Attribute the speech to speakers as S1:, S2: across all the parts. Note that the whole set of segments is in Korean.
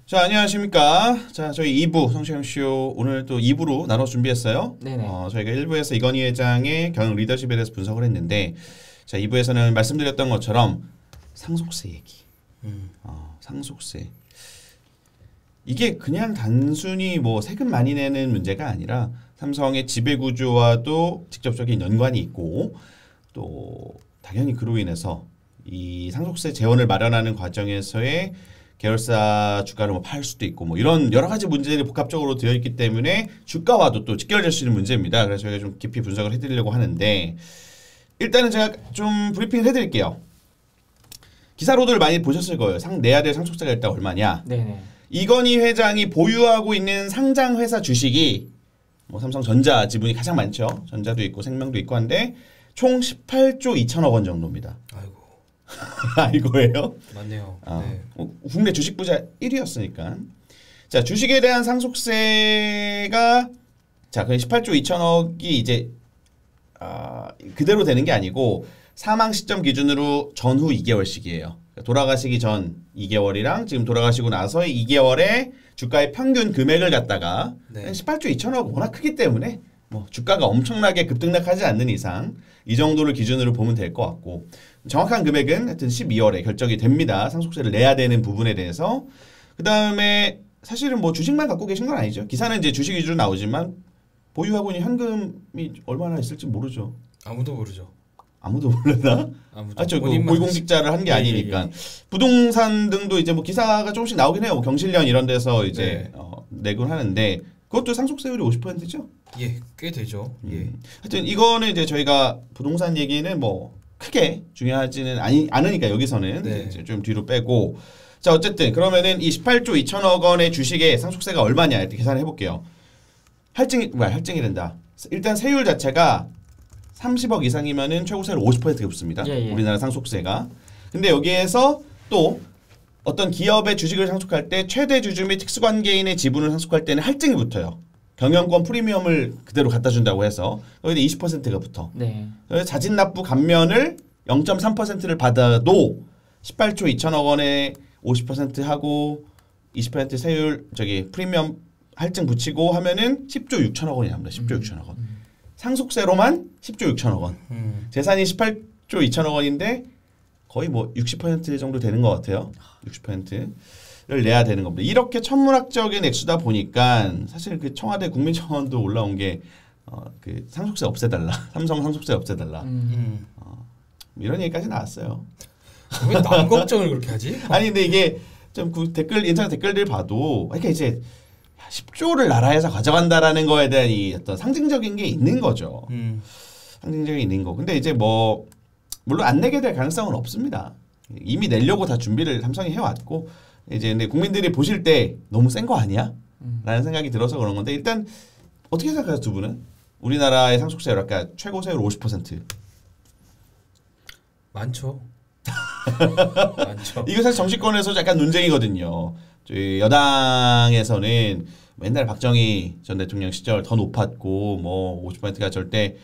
S1: 자, 안녕하십니까. 자, 저희 2부 성시경쇼 오늘 또 2부로 나눠 준비했어요.
S2: 네네.
S1: 저희가 1부에서 이건희 회장의 경영 리더십에 대해서 분석을 했는데, 자, 2부에서는 말씀드렸던 것처럼 상속세 얘기. 상속세. 이게 그냥 단순히 뭐 세금 많이 내는 문제가 아니라 삼성의 지배 구조와도 직접적인 연관이 있고, 또 당연히 그로 인해서 이 상속세 재원을 마련하는 과정에서의 계열사 주가를 뭐 팔 수도 있고 뭐 이런 여러 가지 문제들이 복합적으로 되어 있기 때문에 주가와도 또 직결될 수 있는 문제입니다. 그래서 저희가 좀 깊이 분석을 해드리려고 하는데, 일단은 제가 좀 브리핑을 해드릴게요. 기사로들 많이 보셨을 거예요. 내야 될 상속세가 일단 얼마냐.
S2: 네네.
S1: 이건희 회장이 보유하고 있는 상장 회사 주식이 뭐 삼성전자 지분이 가장 많죠. 전자도 있고 생명도 있고 한데 총 18조 2천억 원 정도입니다.
S3: 아이고.
S1: 이거예요?
S3: 맞네요. 네.
S1: 국내 주식 부자 1위였으니까. 자, 주식에 대한 상속세가 자, 그 18조 2천억이 이제 그대로 되는 게 아니고 사망 시점 기준으로 전후 2개월씩이에요. 돌아가시기 전 2개월이랑 지금 돌아가시고 나서의 2개월의 주가의 평균 금액을 갖다가 18조 2천억 워낙 크기 때문에 뭐 주가가 엄청나게 급등락하지 않는 이상 이 정도를 기준으로 보면 될 것 같고, 정확한 금액은 하여튼 12월에 결정이 됩니다. 상속세를 내야 되는 부분에 대해서. 그 다음에 사실은 뭐 주식만 갖고 계신 건 아니죠. 기사는 이제 주식 위주로 나오지만 보유하고 있는 현금이 얼마나 있을지 모르죠.
S3: 아무도 모르죠.
S1: 아무도 모르나? 저 고위공직자를 한 게 아니니까. 부동산 등도 이제 뭐 기사가 조금씩 나오긴 해요. 뭐 경실련 이런 데서 이제 내곤 하는데 그것도 상속세율이 50%죠?
S3: 예, 꽤 되죠. 예.
S1: 하여튼 이거는 이제 저희가 부동산 얘기는 뭐 크게 중요하지는 않으니까 여기서는 이제 좀 뒤로 빼고, 자, 어쨌든 그러면은 이 18조 2천억 원의 주식의 상속세가 얼마냐 이렇게 계산을 해볼게요. 할증이란다. 일단 세율 자체가 30억 이상이면은 최고세율 50%가 붙습니다. 우리나라 상속세가. 근데 여기에서 또 어떤 기업의 주식을 상속할 때 최대 주주 및 특수관계인의 지분을 상속할 때는 할증이 붙어요. 경영권 프리미엄을 그대로 갖다 준다고 해서 여기다 20%가 붙어.
S2: 네.
S1: 그래서 자진납부 감면을 0.3%를 받아도 18조 2천억 원에 50% 하고 20% 세율 프리미엄 할증 붙이고 하면은 10조 6천억 원이 납니다. 10조 6천억 원. 상속세로만 10조 6천억 원. 재산이 18조 2천억 원인데 거의 뭐 60% 정도 되는 것 같아요. 60%를 내야 되는 겁니다. 이렇게 천문학적인 액수다 보니까 사실 그 청와대 국민청원도 올라온 게 그 상속세 없애달라. 삼성 상속세 없애달라. 이런 얘기까지 나왔어요.
S3: 왜 남 걱정을 그렇게 하지?
S1: 아니 근데 이게 좀 그 인터넷 댓글들 봐도 이렇게 이제 10조를 나라에서 가져간다라는 거에 대한 이 어떤 상징적인 게 있는 거죠. 상징적인 게 있는 거. 근데 이제 뭐 물론 안 내게 될 가능성은 없습니다. 이미 내려고 다 준비를 삼성이 해왔고, 이제 근데 국민들이 보실 때 너무 센 거 아니야? 라는 생각이 들어서 그런 건데, 일단 어떻게 생각하세요, 두 분은? 우리나라의 상속세율 아까 최고세율 50%.
S3: 많죠. 많죠.
S1: 이거 사실 정치권에서 약간 논쟁이거든요. 저희 여당에서는 맨날 박정희 전 대통령 시절 더 높았고 뭐 50%가 절대,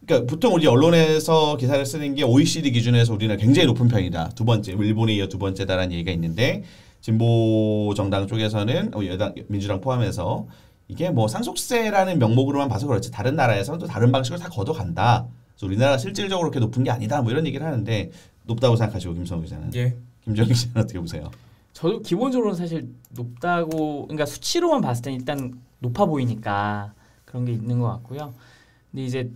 S1: 그러니까 보통 우리 언론에서 기사를 쓰는 게 OECD 기준에서 우리는 굉장히 높은 편이다. 두 번째, 일본에 이어 두 번째다라는 얘기가 있는데, 진보 정당 쪽에서는 여당 민주당 포함해서 이게 뭐 상속세라는 명목으로만 봐서 그렇지 다른 나라에서는 또 다른 방식으로 다 걷어간다. 그래서 우리나라가 실질적으로 그렇게 높은 게 아니다. 뭐 이런 얘기를 하는데 높다고 생각하시고 김성우 기자는?
S3: 예.
S1: 김정희 기자는 어떻게 보세요?
S2: 저도 기본적으로는 사실 높다고, 그러니까 수치로만 봤을 때 일단 높아 보이니까 그런 게 있는 것 같고요. 근데 이제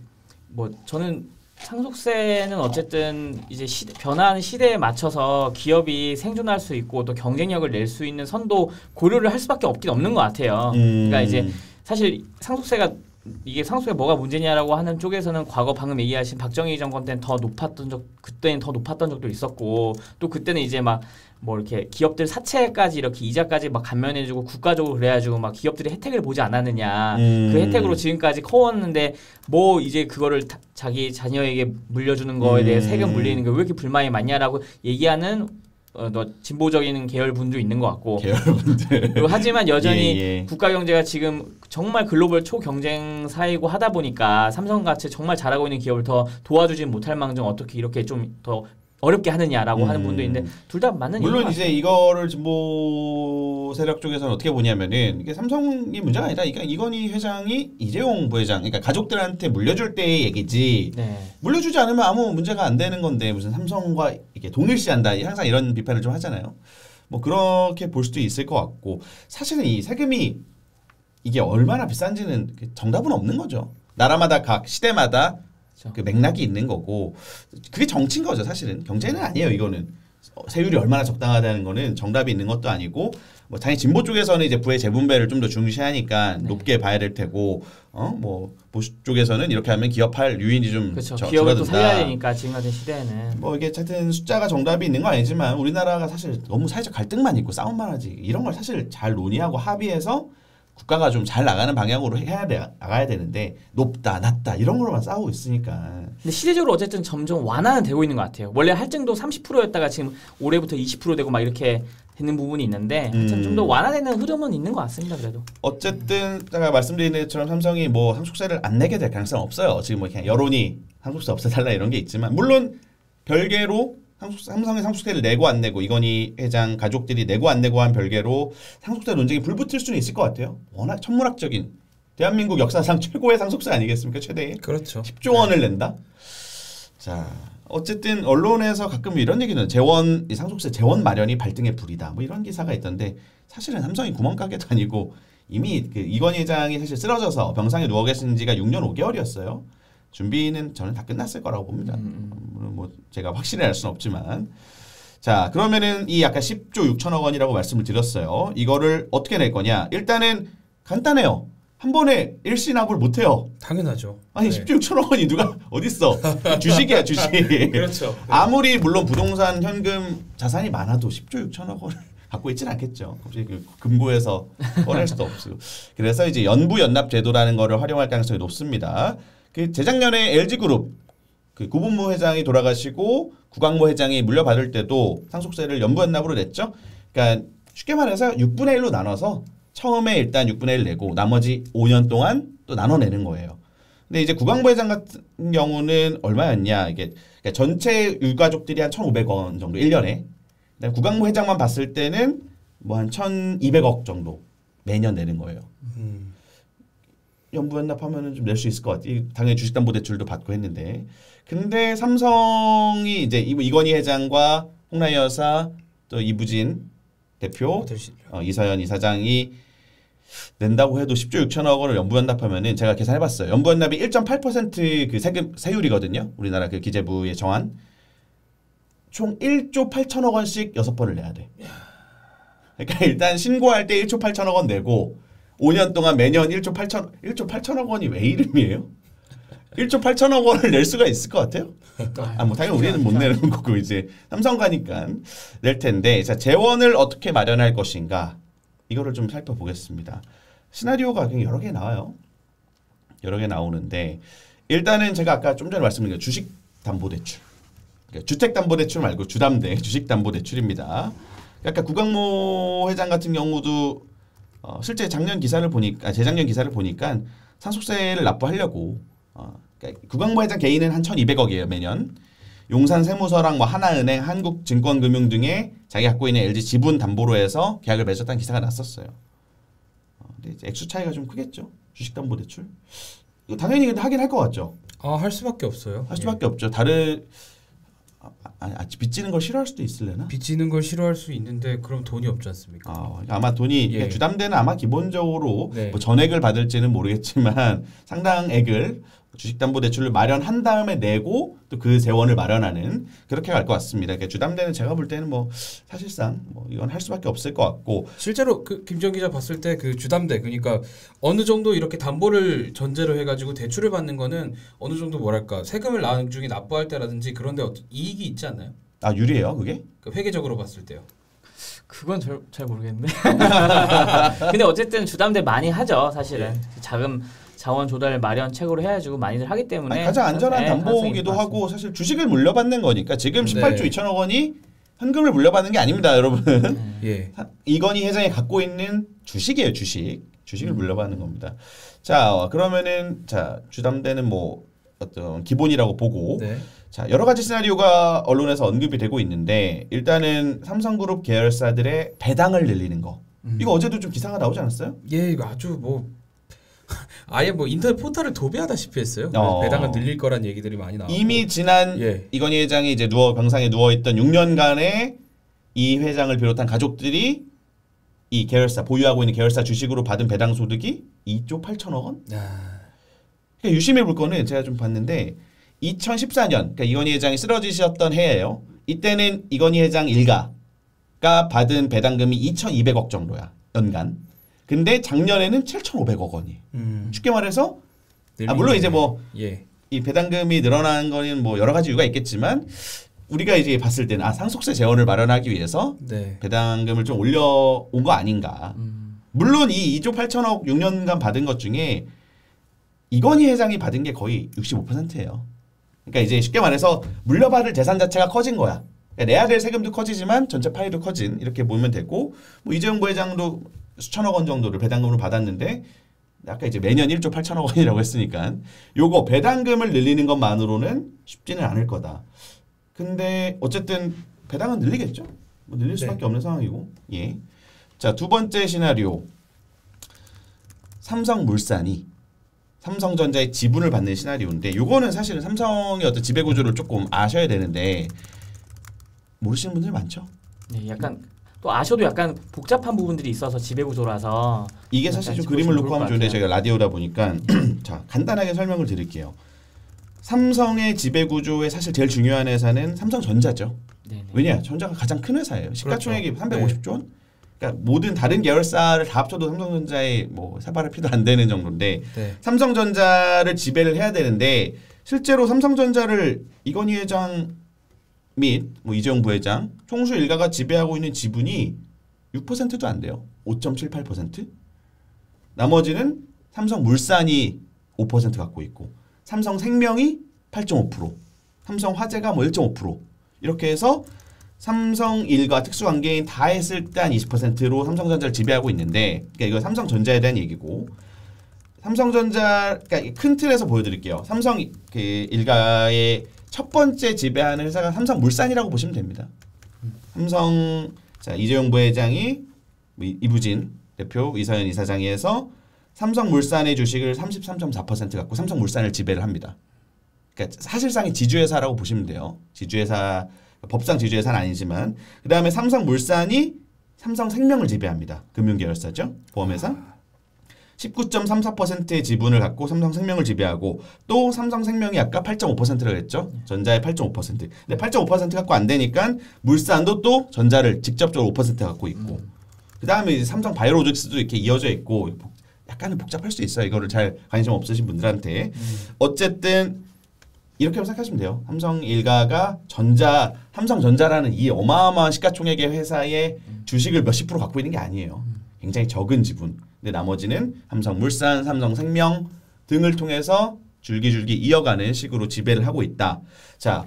S2: 뭐 저는 상속세는 어쨌든 이제 변화하는 시대에 맞춰서 기업이 생존할 수 있고 또 경쟁력을 낼 수 있는 선도 고려를 할 수밖에 없는 것 같아요. 그러니까 이제 사실 상속세가 이게 상속세가 뭐가 문제냐라고 하는 쪽에서는 과거 방금 얘기하신 박정희 정권 때는 더 높았던 그때는 더 높았던 적도 있었고, 또 그때는 이제 막 뭐 이렇게 기업들 사채까지 이렇게 이자까지 막 감면해주고 국가적으로 그래가지고 막 기업들이 혜택을 보지 않았느냐. 그 혜택으로 지금까지 커왔는데 뭐 이제 그거를 자기 자녀에게 물려주는 거에 대해 세금 물리는 게 왜 이렇게 불만이 많냐라고 얘기하는 진보적인 계열 분도 있는 것 같고.
S1: 계열분들.
S2: 하지만 여전히 국가 경제가 지금 정말 글로벌 초경쟁 사회고 하다 보니까 삼성같이 정말 잘하고 있는 기업을 더 도와주지 못할 망정 어떻게 이렇게 좀 더 어렵게 하느냐라고 하는 분도 있는데 둘 다 맞는
S1: 물론
S2: 얘기인
S1: 이제 이거를 진보 세력 쪽에서는 어떻게 보냐면은 이게 삼성이 문제가 아니라 그러니까 이건희 회장이 이재용 부회장 그러니까 가족들한테 물려줄 때의 얘기지
S2: 네.
S1: 물려주지 않으면 아무 문제가 안 되는 건데 무슨 삼성과 이렇게 동일시한다 항상 이런 비판을 좀 하잖아요. 뭐 그렇게 볼 수도 있을 것 같고 사실은 이 세금이 이게 얼마나 비싼지는 정답은 없는 거죠. 나라마다 각 시대마다 그 맥락이 있는 거고 그게 정치인 거죠. 사실은 경제는 아니에요. 이거는 세율이 얼마나 적당하다는 거는 정답이 있는 것도 아니고 뭐 당연히 진보 쪽에서는 이제 부의 재분배를 좀 더 중시하니까
S2: 네.
S1: 높게 봐야 될 테고 뭐 보수 쪽에서는 이렇게 하면 기업할 유인이 좀
S2: 그렇죠. 기업을 또
S1: 줄어든다.
S2: 살려야 되니까 지금 같은 시대에는
S1: 뭐 이게 하여튼 숫자가 정답이 있는 건 아니지만 우리나라가 사실 너무 사회적 갈등만 있고 싸움만 하지 이런 걸 사실 잘 논의하고 합의해서 국가가 좀 잘 나가는 방향으로 나가야 되는데 높다 낮다 이런 거로만 싸우고 있으니까
S2: 근데 시대적으로 어쨌든 점점 완화는 되고 있는 것 같아요. 원래 할증도 30%였다가 지금 올해부터 20% 되고 막 이렇게 되는 부분이 있는데 좀 더 완화되는 흐름은 있는 것 같습니다. 그래도
S1: 어쨌든 제가 말씀드린 것처럼 삼성이 뭐 상속세를 안 내게 될 가능성은 없어요. 지금 뭐 그냥 여론이 상속세 없애달라 이런 게 있지만 물론 별개로 삼성의 상속세를 내고 안 내고 이건희 회장 가족들이 내고 안 내고 한 별개로 상속세 논쟁이 불붙을 수는 있을 것 같아요. 워낙 천문학적인 대한민국 역사상 최고의 상속세 아니겠습니까? 최대
S3: 그렇죠.
S1: 10조 원을 낸다. 자 어쨌든 언론에서 가끔 이런 얘기는 재원 상속세 재원 마련이 발등의 불이다. 뭐 이런 기사가 있던데 사실은 삼성이 구멍가게도 아니고 이미 그 이건희 회장이 사실 쓰러져서 병상에 누워 계신 지가 6년 5개월이었어요. 준비는 저는 다 끝났을 거라고 봅니다. 물론 뭐 제가 확실히 알 수는 없지만 자 그러면은 이 아까 10조 6천억 원이라고 말씀을 드렸어요. 이거를 어떻게 낼 거냐? 일단은 간단해요. 한 번에 일시납을 못 해요.
S3: 당연하죠.
S1: 아니
S3: 네.
S1: 10조 6천억 원이 누가 어딨어? 주식이야 주식.
S3: 그렇죠.
S1: 아무리 물론 부동산 현금 자산이 많아도 10조 6천억 원을 갖고 있지는 않겠죠. 갑자기 그 금고에서 꺼낼 수도 없고. 그래서 이제 연부 연납 제도라는 거를 활용할 가능성이 높습니다. 그 재작년에 LG그룹 그 구본무 회장이 돌아가시고 구광모 회장이 물려받을 때도 상속세를 연부연납으로 냈죠. 그러니까 쉽게 말해서 6분의 1로 나눠서 처음에 일단 6분의 1 내고 나머지 5년 동안 또 나눠내는 거예요. 근데 이제 구광모 회장 같은 경우는 얼마였냐 이게 그러니까 전체 유가족들이 한 1,500원 정도 1년에. 구광모 회장만 봤을 때는 뭐 한 1,200억 정도 매년 내는 거예요. 연부연납하면은 좀 낼 수 있을 것 같아요. 당연히 주식담보대출도 받고 했는데, 근데 삼성이 이제 이건희 회장과 홍라희 여사 또 이부진 대표, 이서연 이사장이 낸다고 해도 10조 6천억 원을 연부연납하면은 제가 계산해봤어요. 연부연납이 1.8% 그 세율이거든요. 우리나라 그 기재부의 정한 총 1조 8천억 원씩 6번을 내야 돼. 그러니까 일단 신고할 때 1조 8천억 원 내고. 5년 동안 매년 1조 8천억 원이 왜 이름이에요? 1조 8천억 원을 낼 수가 있을 것 같아요? 뭐 당연히 우리는 못 내는 거고 이제 삼성 가니까 낼 텐데 자 재원을 어떻게 마련할 것인가 이거를 좀 살펴보겠습니다. 시나리오가 그냥 여러 개 나와요. 여러 개 나오는데 일단은 제가 아까 좀 전에 말씀드린 주식담보대출 그러니까 주택담보대출 말고 주담대 주식담보대출입니다. 아까 구광모 회장 같은 경우도 실제 작년 기사를 보니까 재작년 기사를 보니까 상속세를 납부하려고 그러니까 구광모 회장 개인은 한 1,200억이에요 매년. 용산 세무서랑 뭐 하나은행, 한국증권금융 등에 자기 갖고 있는 LG 지분 담보로 해서 계약을 맺었다는 기사가 났었어요. 근데 이제 액수 차이가 좀 크겠죠. 주식담보대출. 이거 당연히 근데 하긴 할 것 같죠.
S3: 할 수밖에 없어요.
S1: 할 수밖에 없죠. 다른 빚지는 걸 싫어할 수도 있을래나?
S3: 빚지는 걸 싫어할 수 있는데 그럼 돈이 없지 않습니까?
S1: 아마 돈이 주담대는 아마 기본적으로
S3: 네.
S1: 뭐 전액을 받을지는 모르겠지만 상당액을 주식담보대출을 마련한 다음에 내고 또 그 재원을 마련하는 그렇게 갈 것 같습니다. 그러니까 주담대는 제가 볼 때는 뭐 사실상 뭐 이건 할 수밖에 없을 것 같고
S3: 실제로 그 김정 기자 봤을 때 그 주담대 그러니까 어느 정도 이렇게 담보를 전제로 해가지고 대출을 받는 거는 어느 정도 뭐랄까 세금을 나중에 납부할 때라든지 그런데 어떤 이익이 있지 않나요?
S1: 유리해요 그게?
S3: 그 회계적으로 봤을 때요.
S2: 그건 잘 모르겠네. 근데 어쨌든 주담대 많이 하죠 사실은. 자원 조달 마련 책으로 해가지고 많이들 하기 때문에
S1: 가장 안전한 담보기도 하고 사실 주식을 물려받는 거니까 지금 18조 2천억 원이 현금을 물려받는 게 아닙니다 여러분. 이건희 회장이 갖고 있는 주식이에요 주식을 물려받는 겁니다. 자 그러면은 자 주담대는 뭐 어떤 기본이라고 보고 자, 여러 가지 시나리오가 언론에서 언급이 되고 있는데 일단은 삼성그룹 계열사들의 배당을 늘리는 거. 이거 어제도 좀 기사가 나오지 않았어요?
S3: 예, 이거 아주 뭐 아예 뭐 인터넷 포털을 도배하다시피 했어요. 배당을 늘릴 거란 얘기들이 많이 나왔고
S1: 이미 지난 이건희 회장이 이제 병상에 누워 있던 6년간의 이 회장을 비롯한 가족들이 이 계열사 보유하고 있는 계열사 주식으로 받은 배당 소득이 2조 8천억 원. 그러니까 유심히 볼 거는 제가 좀 봤는데 2014년 그러니까 이건희 회장이 쓰러지셨던 해예요. 이때는 이건희 회장 일가가 받은 배당금이 2,200억 정도야 연간. 근데 작년에는 7,500억 원이. 쉽게 말해서 물론 이제 뭐 이 배당금이 늘어나는 거는 뭐 여러 가지 이유가 있겠지만 우리가 이제 봤을 때는 상속세 재원을 마련하기 위해서 배당금을 좀 올려온 거 아닌가. 물론 이 2조 8천억 6년간 받은 것 중에 이건희 회장이 받은 게 거의 65%예요. 그러니까 이제 쉽게 말해서 물려받을 재산 자체가 커진 거야. 그러니까 내야 될 세금도 커지지만 전체 파이도 커진 이렇게 보면 되고 뭐 이재용 부회장도 수천억 원 정도를 배당금으로 받았는데 아까 이제 매년 1조 8천억 원이라고 했으니까 요거 배당금을 늘리는 것만으로는 쉽지는 않을 거다. 근데 어쨌든 배당은 늘리겠죠. 뭐 늘릴 수밖에 없는 상황이고. 예. 자, 두 번째 시나리오. 삼성물산이 삼성전자의 지분을 받는 시나리오인데 요거는 사실은 삼성의 어떤 지배 구조를 조금 아셔야 되는데 모르시는 분들이 많죠.
S2: 네, 약간 또 아셔도 약간 복잡한 부분들이 있어서 지배 구조라서
S1: 이게 사실 좀 그림을 놓고 하면 좋은데 제가 라디오다 보니까 자, 간단하게 설명을 드릴게요. 삼성의 지배 구조에 사실 제일 중요한 회사는 삼성전자죠. 네네. 왜냐? 전자가 가장 큰 회사예요. 시가총액이 350조 원. 그러니까 모든 다른 계열사를 다 합쳐도 삼성전자의 뭐 사발의 피도 안 되는 정도인데 삼성전자를 지배를 해야 되는데 실제로 삼성전자를 이건희 회장 및 뭐 이재용 부회장 총수 일가가 지배하고 있는 지분이 6%도 안 돼요. 5.78%. 나머지는 삼성물산이 5% 갖고 있고 삼성생명이 8.5%, 삼성화재가 뭐 1.5% 이렇게 해서 삼성일가 특수관계인 다 했을 때 한 20%로 삼성전자를 지배하고 있는데 그러니까 이거 삼성전자에 대한 얘기고 삼성전자 그러니까 큰 틀에서 보여드릴게요. 삼성 그 일가의 첫 번째 지배하는 회사가 삼성물산이라고 보시면 됩니다. 삼성 자 이재용 부회장이 이부진 대표 이서연 이사장이 해서 삼성물산의 주식을 33.4% 갖고 삼성물산을 지배를 합니다. 그러니까 사실상의 지주회사라고 보시면 돼요. 지주회사 법상 지주회사는 아니지만 그 다음에 삼성물산이 삼성생명을 지배합니다. 금융계열사죠. 보험회사. 19.34%의 지분을 갖고 삼성생명을 지배하고 또 삼성생명이 아까 8.5%라고 했죠. 전자의 8.5%. 근데 8.5% 갖고 안 되니까 물산도 또 전자를 직접적으로 5% 갖고 있고 그 다음에 이제 삼성바이오로직스도 이렇게 이어져 있고 약간은 복잡할 수 있어요. 이거를 잘 관심 없으신 분들한테. 어쨌든 이렇게 생각하시면 돼요. 삼성 일가가 삼성전자라는 이 어마어마한 시가총액의 회사의 주식을 몇십 프로 갖고 있는 게 아니에요. 굉장히 적은 지분. 근데 나머지는 삼성물산, 삼성생명 등을 통해서 줄기줄기 이어가는 식으로 지배를 하고 있다. 자,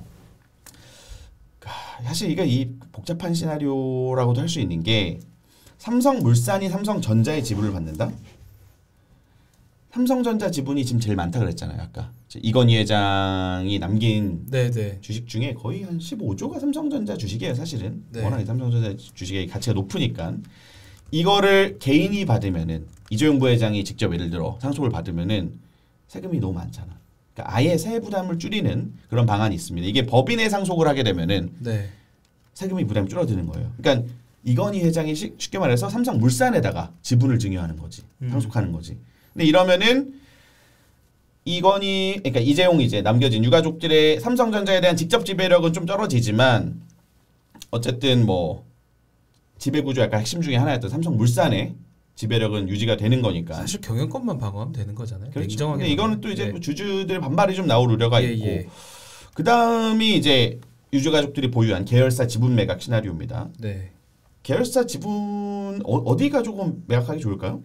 S1: 사실 이게 이 복잡한 시나리오라고도 할 수 있는 게 삼성물산이 삼성전자의 지분을 받는다? 삼성전자 지분이 지금 제일 많다 그랬잖아요. 아까 이건희 회장이 남긴 주식 중에 거의 한 15조가 삼성전자 주식이에요. 사실은 워낙 삼성전자 주식의 가치가 높으니까 이거를 개인이 받으면은 이재용 부회장이 직접 예를 들어 상속을 받으면은 세금이 너무 많잖아. 그러니까 아예 세액 부담을 줄이는 그런 방안이 있습니다. 이게 법인의 상속을 하게 되면은 세금이 부담이 줄어드는 거예요. 그러니까 이건희 회장이 쉽게 말해서 삼성물산에다가 지분을 증여하는 거지, 상속하는 거지. 근데 이러면은 그러니까 이재용이 이제 남겨진 유가족들의 삼성전자에 대한 직접 지배력은 좀 떨어지지만 어쨌든 뭐 지배구조 약간 핵심 중에 하나였던 삼성물산의 지배력은 유지가 되는 거니까.
S3: 사실 경영권만 방어하면 되는 거잖아요.
S1: 그렇죠. 근데 이거는 또 이제 주주들 반발이 좀 나올 우려가 있고. 그 다음이 이제 유주가족들이 보유한 계열사 지분 매각 시나리오입니다. 계열사 지분 어디가 조금 매각하기 좋을까요?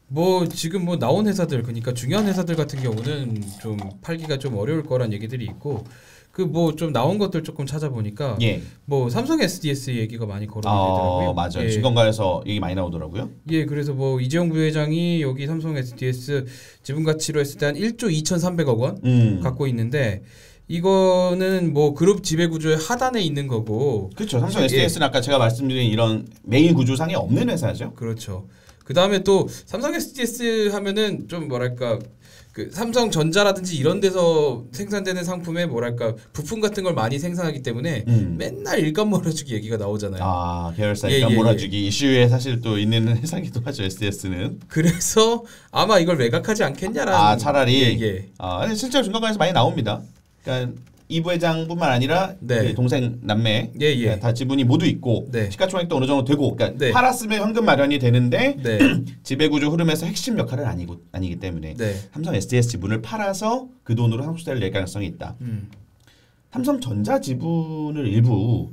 S3: 뭐 지금 뭐 나온 회사들 그러니까 중요한 회사들 같은 경우는 좀 팔기가 좀 어려울 거란 얘기들이 있고 그 뭐 좀 나온 것들 조금 찾아보니까 뭐 삼성 SDS 얘기가 많이 거론되더라고요.
S1: 맞아요. 증권가에서 얘기 많이 나오더라고요.
S3: 그래서 뭐 이재용 부회장이 여기 삼성 SDS 지분 가치로 했을 때 한 1조 2,300억 원 갖고 있는데 이거는 뭐 그룹 지배 구조의 하단에 있는 거고.
S1: 그렇죠. 삼성 SDS는 아까 제가 말씀드린 이런 메인 구조상에 없는 회사죠.
S3: 그렇죠. 그 다음에 또 삼성 SDS 하면은 좀 뭐랄까 그 삼성전자라든지 이런 데서 생산되는 상품에 뭐랄까 부품 같은 걸 많이 생산하기 때문에 맨날 일감 몰아주기 얘기가 나오잖아요.
S1: 아 계열사 일감 몰아주기 이슈에 사실 또 있는 회사기도 하죠 SDS는.
S3: 그래서 아마 이걸 매각하지 않겠냐라는.
S1: 차라리. 아니 실제로 중간관에서 많이 나옵니다. 그러니까 이 부회장뿐만 아니라 그 동생 남매 다 지분이 모두 있고 시가총액도 어느 정도 되고 그러니까 팔았으면 현금 마련이 되는데 지배구조 흐름에서 핵심 역할은 아니기 때문에 삼성 SDS 지분을 팔아서 그 돈으로 삼성전자를 낼 가능성이 있다. 삼성전자 지분을 일부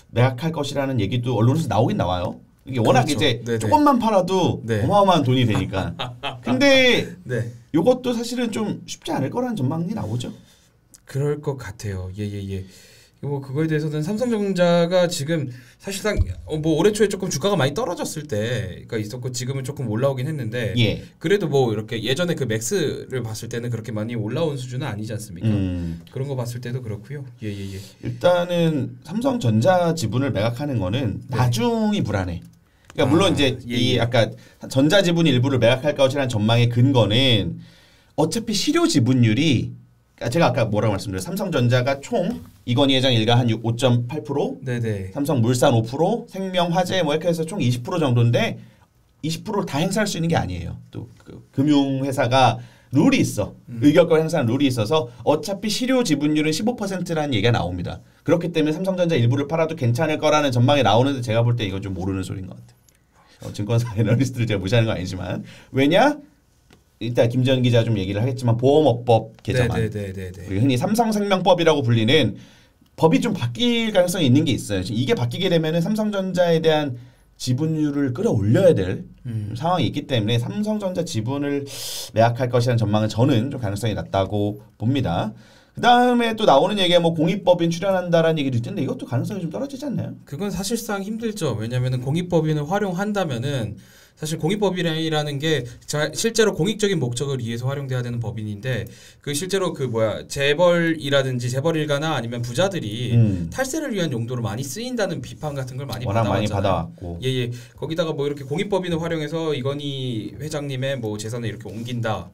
S1: 매각할 것이라는 얘기도 언론에서 나오긴 나와요. 이게 워낙 이제 조금만 팔아도 어마어마한 돈이 되니까. 근데 이것도 사실은 좀 쉽지 않을 거라는 전망이 나오죠.
S3: 그럴 것 같아요. 예. 뭐 그거에 대해서는 삼성전자가 지금 사실상 뭐 올해 초에 조금 주가가 많이 떨어졌을 때가 있었고 지금은 조금 올라오긴 했는데 그래도 뭐 이렇게 예전에 그 맥스를 봤을 때는 그렇게 많이 올라온 수준은 아니지 않습니까? 그런 거 봤을 때도 그렇고요. 예.
S1: 일단은 삼성전자 지분을 매각하는 거는 나중이 불안해. 그러니까 물론 이제 이 아까 전자 지분 일부를 매각할 것이라는 전망의 근거는 어차피 실효 지분율이 제가 아까 뭐라고 말씀드렸어요. 삼성전자가 총 이건희 회장 일가 한 5.8%, 삼성물산 5%, 생명화재 뭐 이렇게 해서 총 20% 정도인데 20%를 다 행사할 수 있는 게 아니에요. 또 그 금융회사가 룰이 있어. 의결권 행사하는 룰이 있어서 어차피 실효 지분율은 15%라는 얘기가 나옵니다. 그렇기 때문에 삼성전자 일부를 팔아도 괜찮을 거라는 전망이 나오는데 제가 볼 때 이건 좀 모르는 소리인 것 같아요. 증권사 애널리스트를 제가 무시하는 건 아니지만 왜냐? 이따 김재현 기자 좀 얘기를 하겠지만 보험업법 개정안 그리고 흔히 삼성생명법이라고 불리는 법이 좀 바뀔 가능성이 있는 게 있어요. 이게 바뀌게 되면은 삼성전자에 대한 지분율을 끌어올려야 될 상황이 있기 때문에 삼성전자 지분을 매각할 것이라는 전망은 저는 좀 가능성이 낮다고 봅니다. 그 다음에 또 나오는 얘기가 뭐 공익법인 출연한다라는 얘기도 있던데 이것도 가능성이 좀 떨어지지 않나요?
S3: 그건 사실상 힘들죠. 왜냐하면 공익법인을 활용한다면은 사실 공익법인이라는 게 실제로 공익적인 목적을 위해서 활용돼야 되는 법인인데 그 실제로 그 재벌이라든지 재벌 일가나 아니면 부자들이 탈세를 위한 용도로 많이 쓰인다는 비판 같은 걸 많이
S1: 받아왔고
S3: 거기다가 뭐 이렇게 공익법인을 활용해서 이건희 회장님의 뭐 재산을 이렇게 옮긴다.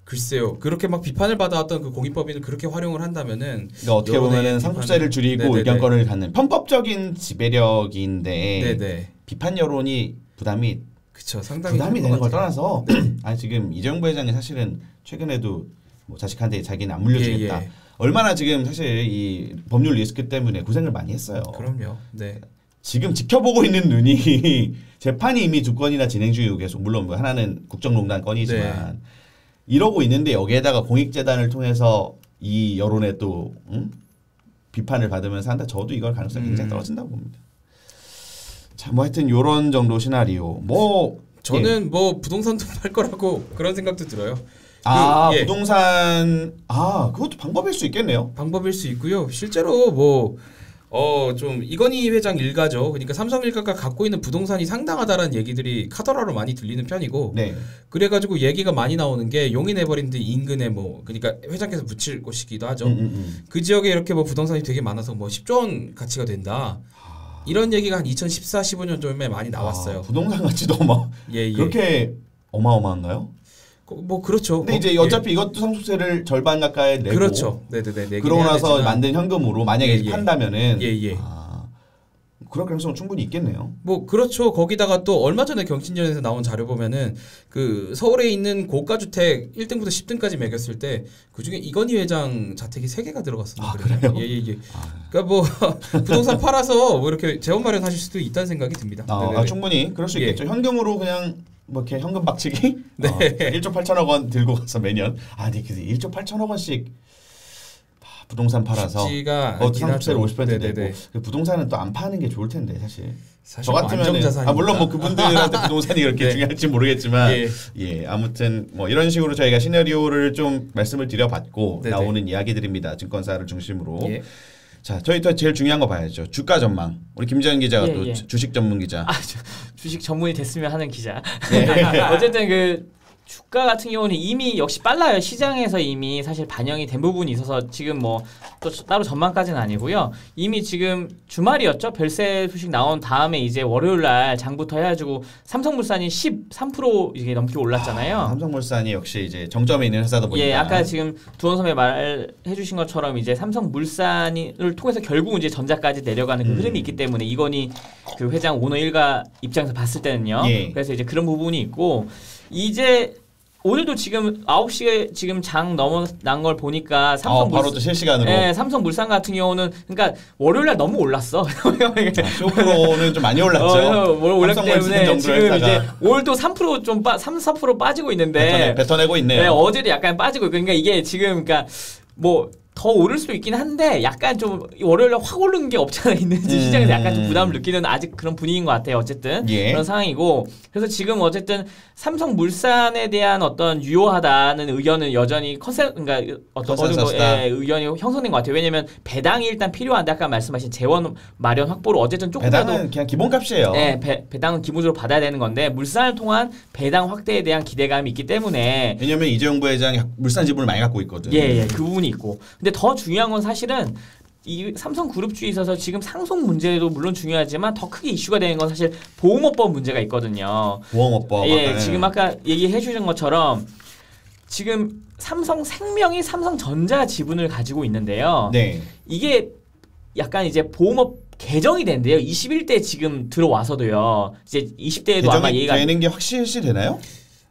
S3: 글쎄요. 그렇게 막 비판을 받아왔던 그 공익법인을 그렇게 활용을 한다면은
S1: 그러니까 어떻게 보면은 상속세를 줄이고 의견권을 갖는 편법적인 지배력인데 비판 여론이 부담이
S3: 상당히
S1: 부담이 되는 걸 떠나서 아니 지금 이정부 회장이 사실은 최근에도 뭐 자식한테 자기는 안 물려주겠다. 얼마나 지금 사실 이 법률 리스크 때문에 고생을 많이 했어요.
S3: 그럼요.
S1: 지금 지켜보고 있는 눈이 재판이 이미 2건이나 진행 중이고 계속 물론 뭐 하나는 국정농단 건이지만 이러고 있는데 여기에다가 공익재단을 통해서 이 여론에 또 비판을 받으면서 한다. 저도 이걸 가능성이 굉장히 떨어진다고 봅니다. 자, 뭐 하여튼 요런 정도 시나리오. 뭐
S3: 저는 뭐 부동산도 팔 거라고 그런 생각도 들어요.
S1: 부동산 그것도 방법일 수 있겠네요.
S3: 방법일 수 있고요. 실제로 뭐 좀 이건희 회장 일가죠. 그러니까 삼성 일가가 갖고 있는 부동산이 상당하다라는 얘기들이 카더라로 많이 들리는 편이고 그래가지고 얘기가 많이 나오는 게 용인 에버랜드 인근에 뭐 그러니까 회장께서 붙일 곳이기도 하죠. 그 지역에 이렇게 뭐 부동산이 되게 많아서 뭐 10조 원 가치가 된다. 이런 얘기가 한 2014, 15년쯤에 많이 나왔어요.
S1: 부동산 가치도 그렇게 어마어마한가요?
S3: 뭐 그렇죠.
S1: 근데 이제 어차피 이것도 상속세를 절반 가까이 내고
S3: 그렇죠.
S1: 그러고 나서 만든 현금으로 만약에 판다면은 그럴 가능성은 충분히 있겠네요.
S3: 뭐 그렇죠. 거기다가 또 얼마 전에 경신전에서 나온 자료 보면은 그 서울에 있는 고가 주택 1등부터 10등까지 매겼을 때 그중에 이건희 회장 자택이 3개가 들어갔습니다.
S1: 그래요?
S3: 그러니까 뭐 부동산 팔아서 뭐 이렇게 재원 마련하실 수도 있다는 생각이 듭니다.
S1: 충분히 그럴 수 있겠죠. 현금으로 그냥 뭐 이렇게 현금 박치기 1조 8천억 원 들고 가서 매년 근데 1조 8천억 원씩 부동산 팔아서 상속세를 50% 내고 그 부동산은 또 안 파는 게 좋을 텐데 사실 저 같으면 물론 뭐 그분들한테 부동산이 그렇게 중요할지 모르겠지만 아무튼 뭐 이런 식으로 저희가 시나리오를 좀 말씀을 드려봤고 나오는 이야기들입니다. 증권사를 중심으로. 자, 저희 또 제일 중요한 거 봐야죠. 주가 전망. 우리 김재현 기자가 주식 전문 기자.
S2: 주식 전문이 됐으면 하는 기자. 어쨌든 주가 같은 경우는 이미 역시 빨라요. 시장에서 이미 사실 반영이 된 부분이 있어서 지금 뭐 또 따로 전망까지는 아니고요. 이미 지금 주말이었죠. 별세 소식 나온 다음에 이제 월요일 날 장부터 해가지고 삼성물산이 13% 이게 넘게 올랐잖아요.
S1: 삼성물산이 역시 이제 정점에 있는 회사다 보니까.
S2: 예, 아까 지금 두원 선배 말해주신 것처럼 이제 삼성물산을 통해서 결국 이제 전자까지 내려가는 그 흐름이 있기 때문에 이건희 그 회장 오너 일가 입장에서 봤을 때는요.
S1: 예.
S2: 그래서 이제 그런 부분이 있고 이제 오늘도 지금 9시에 지금 장 넘어난 걸 보니까
S1: 바로 또 실시간으로.
S2: 네, 삼성물산 같은 경우는 그러니까 월요일 날 너무 올랐어.
S1: 쇼프로는 좀 많이 올랐죠.
S2: 올랐기 때문에 지금 이제 오늘도 3%좀 3-4% 빠지고 있는데
S1: 뱉어내고 있네요.
S2: 네, 어제도 약간 빠지고 그러니까 이게 지금 그러니까 뭐 더 오를 수도 있긴 한데 약간 좀 월요일에 확 오르는 게 없지 않아 있는지 시장에서 약간 좀 부담을 느끼는 아직 그런 분위기인 것 같아요. 어쨌든
S1: 예.
S2: 그런 상황이고 그래서 지금 어쨌든 삼성물산에 대한 어떤 유효하다는 의견은 여전히 그러니까 어느 정도 의견이 형성된 것 같아요. 왜냐하면 배당이 일단 필요한데 아까 말씀하신 재원 마련 확보를 어쨌든 조금이라도
S1: 배당은 그냥 기본값이에요.
S2: 네, 배당은 기본적으로 받아야 되는 건데 물산을 통한 배당 확대에 대한 기대감이 있기 때문에
S1: 왜냐하면 이재용 부회장이 물산 지분을 많이 갖고 있거든.
S2: 예, 그 부분이 있고. 근데 더 중요한 건 사실은 이 삼성그룹주에 있어서 지금 상속 문제도 물론 중요하지만 더 크게 이슈가 되는 건 사실 보험업법 문제가 있거든요.
S1: 보험업법.
S2: 예, 지금 아까 얘기해 주신 것처럼 지금 삼성생명이 삼성전자 지분을 가지고 있는데요.
S1: 네.
S2: 이게 약간 이제 보험업 개정이 된대요. 21대 지금 들어와서도요. 이제 20대에도 아마 얘기가
S1: 되는 게 확실시 되나요?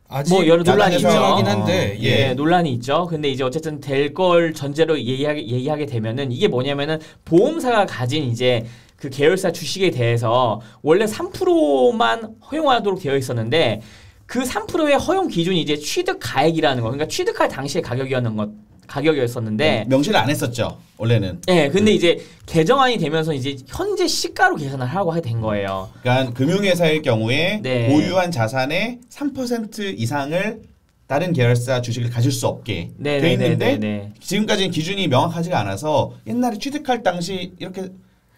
S3: 아직
S2: 뭐 여러 논란이 있죠.
S3: 하긴 한데
S2: 예, 논란이 있죠. 근데 이제 어쨌든 될 걸 전제로 얘기하게 되면은 이게 뭐냐면은 보험사가 가진 이제 그 계열사 주식에 대해서 원래 3%만 허용하도록 되어 있었는데 그 3%의 허용 기준이 이제 취득 가액이라는 거. 그러니까 취득할 당시의 가격이었었는데
S1: 명시를 안 했었죠. 원래는.
S2: 네, 근데 이제 개정안이 되면서 이제 현재 시가로 계산을 하고 하게 된 거예요.
S1: 그러니까 금융회사의 경우에
S2: 네.
S1: 보유한 자산의 3% 이상을 다른 계열사 주식을 가질 수 없게
S2: 네,
S1: 돼 있는데
S2: 네.
S1: 지금까지는 기준이 명확하지가 않아서 옛날에 취득할 당시 이렇게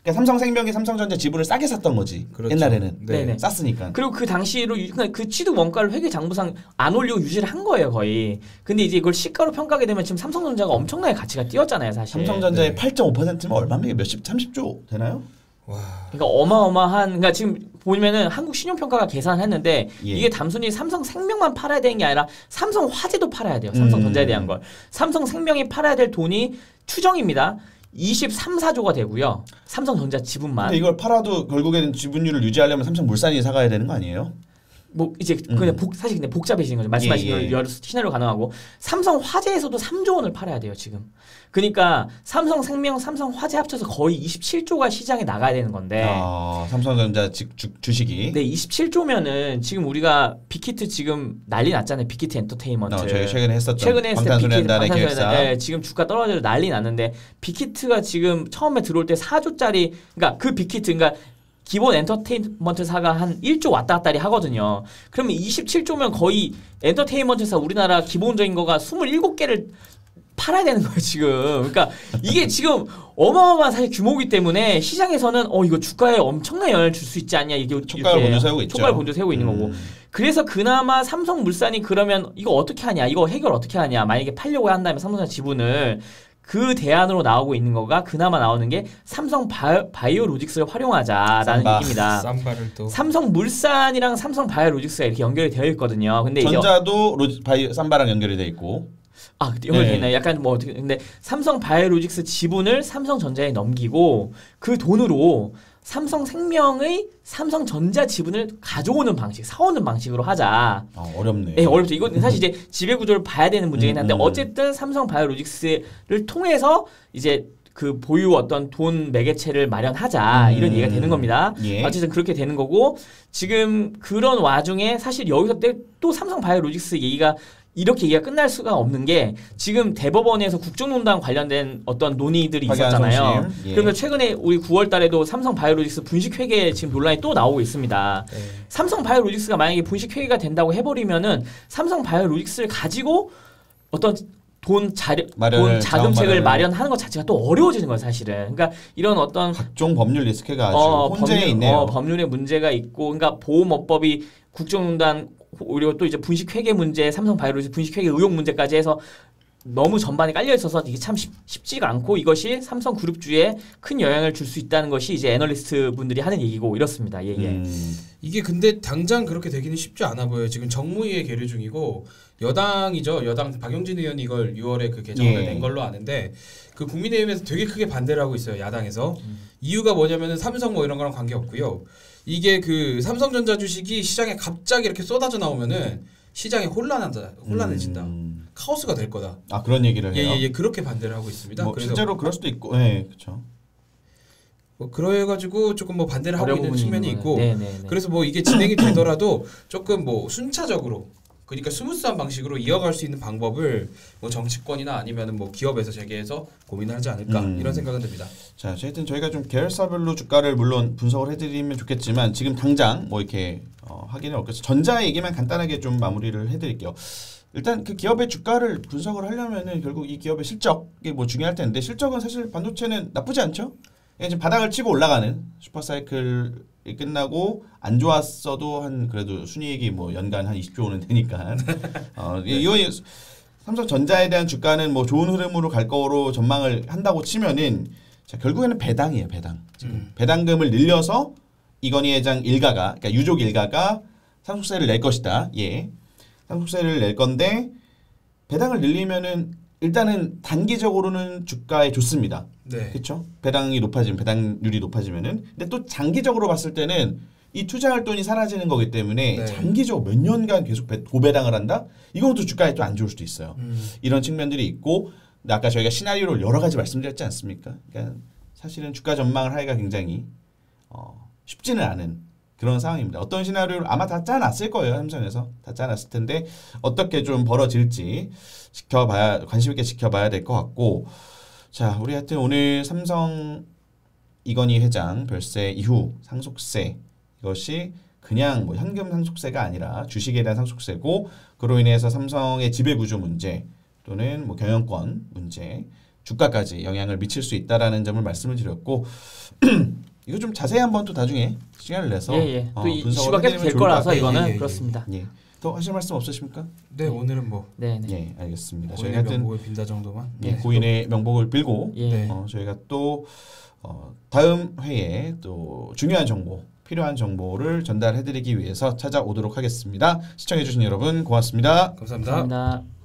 S1: 그러니까 삼성생명이 삼성전자 지분을 싸게 샀던 거지.
S3: 그렇죠.
S1: 옛날에는.
S2: 네.
S1: 쌌으니까.
S2: 그리고 그 당시로 그 취득 원가를 회계장부상 안 올리고 유지를 한 거예요, 거의. 근데 이제 이걸 시가로 평가하게 되면 지금 삼성전자가 엄청나게 가치가 뛰었잖아요, 사실.
S1: 삼성전자의 8.5%면 얼마입니까? 몇십 30조 되나요?
S3: 와.
S2: 그러니까 어마어마한 그러니까 지금 보면은 한국 신용평가가 계산을 했는데
S1: 예.
S2: 이게 단순히 삼성생명만 팔아야 되는 게 아니라 삼성화재도 팔아야 돼요. 삼성전자에 대한 걸. 삼성생명이 팔아야 될 돈이 추정입니다. 23~24조가 되고요. 삼성전자 지분만.
S1: 근데 이걸 팔아도 결국에는 지분율을 유지하려면 삼성물산이 사가야 되는 거 아니에요?
S2: 뭐 이제 그냥 사실 근데 복잡해지는 거죠. 말씀하신
S1: 예.
S2: 여러 시나리오 가능하고 삼성화재에서도 3조 원을 팔아야 돼요 지금. 그러니까 삼성생명, 삼성화재 합쳐서 거의 27조가 시장에 나가야 되는 건데.
S1: 삼성전자 주식이.
S2: 네, 27조면은 지금 우리가 빅히트 지금 난리 났잖아요. 빅히트 엔터테인먼트.
S1: 저희 최근에 했었죠.
S2: 최근에 했을 때
S1: 방탄소년단의 기획사.
S2: 네, 지금 주가 떨어져서 난리 났는데 빅히트가 지금 처음에 들어올 때 4조짜리 그러니까 그 빅히트 그러니까 기본 엔터테인먼트사가 한 1조 왔다 갔다리 하거든요. 그러면 27조면 거의 엔터테인먼트사 우리나라 기본적인 거가 27개를 팔아야 되는 거예요, 지금. 그러니까 이게 지금 어마어마한 사실 규모이기 때문에 시장에서는 이거 주가에 엄청난 영향을 줄 수 있지 않냐 이게
S1: 촉각을 먼저 세우고 있죠.
S2: 촉각을 먼저 세우고 있는 거고. 그래서 그나마 삼성물산이 그러면 이거 어떻게 하냐, 이거 해결 어떻게 하냐. 만약에 팔려고 한다면 삼성전자 지분을 그 대안으로 나오고 있는 거가 그나마 나오는 게 삼성 바이오로직스를 활용하자라는 얘기입니다.
S3: 쌈바를 또
S2: 삼성물산이랑 삼성 바이오로직스가 이렇게 연결이 되어 있거든요. 근데
S1: 전자도 쌈바랑 연결이 돼 있고.
S2: 그때 연결이 있나요? 약간 뭐 어떻게 근데 삼성 바이오로직스 지분을 삼성전자에 넘기고 그 돈으로 삼성생명의 삼성전자 지분을 가져오는 방식, 사오는 방식으로 하자.
S1: 어렵네.
S2: 네, 어렵죠. 이건 사실 이제 지배구조를 봐야 되는 문제긴 한데 어쨌든 삼성 바이오로직스를 통해서 이제 그 보유 어떤 돈 매개체를 마련하자 이런 얘기가 되는 겁니다.
S1: 예.
S2: 어쨌든 그렇게 되는 거고 지금 그런 와중에 사실 여기서 또 삼성 바이오로직스 이렇게 얘기가 끝날 수가 없는 게 지금 대법원에서 국정농단 관련된 어떤 논의들이 있었잖아요.
S1: 예.
S2: 그러면 최근에 우리 9월 달에도 삼성 바이오로직스 분식회계 지금 논란이 또 나오고 있습니다.
S3: 네.
S2: 삼성 바이오로직스가 만약에 분식회계가 된다고 해버리면은 삼성 바이오로직스를 가지고 어떤 돈 자금책을 마련하는 것 자체가 또 어려워지는 거예요, 사실은. 그러니까 이런 어떤
S1: 각종 법률 리스크가 아주 혼재해 있네요.
S2: 법률에 문제가 있고, 그러니까 보험업법이 국정농단 그리고 또 이제 분식 회계 문제, 삼성 바이오로직 분식 회계 의혹 문제까지 해서 너무 전반에 깔려 있어서 이게 참 쉽지가 않고 이것이 삼성 그룹주에 큰 영향을 줄 수 있다는 것이 이제 애널리스트 분들이 하는 얘기고 이렇습니다. 예, 예.
S3: 이게 근데 당장 그렇게 되기는 쉽지 않아 보여요. 지금 정무위에 계류 중이고 여당이죠. 여당 박용진 의원이 이걸 6월에 그 개정을 낸 걸로 아는데 그 국민의힘에서 되게 크게 반대를 하고 있어요. 야당에서. 이유가 뭐냐면은 삼성 뭐 이런 거랑 관계 없고요. 이게 그 삼성전자 주식이 시장에 갑자기 이렇게 쏟아져 나오면은 시장이 혼란해진다. 카오스가 될 거다.
S1: 아 그런 얘기를 해요.
S3: 예, 그렇게 반대를 하고 있습니다.
S1: 뭐
S3: 그래서
S1: 실제로 그럴 수도 있고, 네, 그렇죠.
S3: 뭐 그래가지고 조금 뭐 반대를 하고 있는 측면이 있고,
S2: 네네네.
S3: 그래서 뭐 이게 진행이 되더라도 조금 뭐 순차적으로, 그러니까 스무스한 방식으로 이어갈 수 있는 방법을 뭐 정치권이나 아니면은 뭐 기업에서 재개해서 고민을 하지 않을까 이런 생각은 듭니다.
S1: 자, 하여튼 저희가 좀 계열사별로 주가를 물론 분석을 해드리면 좋겠지만 지금 당장 뭐 이렇게 하기는 어렵겠어요. 전자 얘기만 간단하게 좀 마무리를 해드릴게요. 일단 그 기업의 주가를 분석을 하려면은 결국 이 기업의 실적이 뭐 중요할 텐데 실적은 사실 반도체는 나쁘지 않죠. 지금 바닥을 치고 올라가는 슈퍼사이클이 끝나고 안 좋았어도 한 그래도 순이익이 뭐 연간 한 20조 원은 되니까 이거 삼성전자에 대한 주가는 뭐 좋은 흐름으로 갈 거로 전망을 한다고 치면은 자 결국에는 배당이에요. 배당. 지금 배당금을 늘려서 이건희 회장 일가가 그러니까 유족 일가가 상속세를 낼 것이다. 예. 상속세를 낼 건데 배당을 늘리면은 일단은 단기적으로는 주가에 좋습니다.
S3: 네.
S1: 그렇죠? 배당이 높아지면 배당률이 높아지면은 근데 또 장기적으로 봤을 때는 이 투자할 돈이 사라지는 거기 때문에
S3: 네.
S1: 장기적으로 몇 년간 계속 고배당을 한다? 이건 또 주가에 또 안 좋을 수도 있어요. 이런 측면들이 있고 근데 아까 저희가 시나리오를 여러 가지 말씀드렸지 않습니까? 그러니까 사실은 주가 전망을 하기가 굉장히 쉽지는 않은 그런 상황입니다. 어떤 시나리오를 아마 다 짜놨을 거예요. 삼성에서 다 짜놨을 텐데 어떻게 좀 벌어질지 지켜봐야 관심 있게 지켜봐야 될 것 같고 자 우리 하여튼 오늘 삼성 이건희 회장 별세 이후 상속세 이것이 그냥 뭐 현금 상속세가 아니라 주식에 대한 상속세고 그로 인해서 삼성의 지배구조 문제 또는 뭐 경영권 문제 주가까지 영향을 미칠 수 있다라는 점을 말씀을 드렸고 이거 좀 자세히 한번 또 나중에 시간을 내서
S2: 또 이슈가 계속 될 거라서 이거는 그렇습니다.
S1: 예. 더 하실 말씀 없으십니까?
S3: 네, 오늘은 뭐
S1: 예, 알겠습니다.
S3: 고인의 명복을 빈다 정도만.
S1: 예, 고인의 명복을 빌고 저희가 또 다음 회에 또 중요한 정보, 필요한 정보를 전달해드리기 위해서 찾아오도록 하겠습니다. 시청해주신 여러분 고맙습니다.
S3: 감사합니다.
S2: 감사합니다.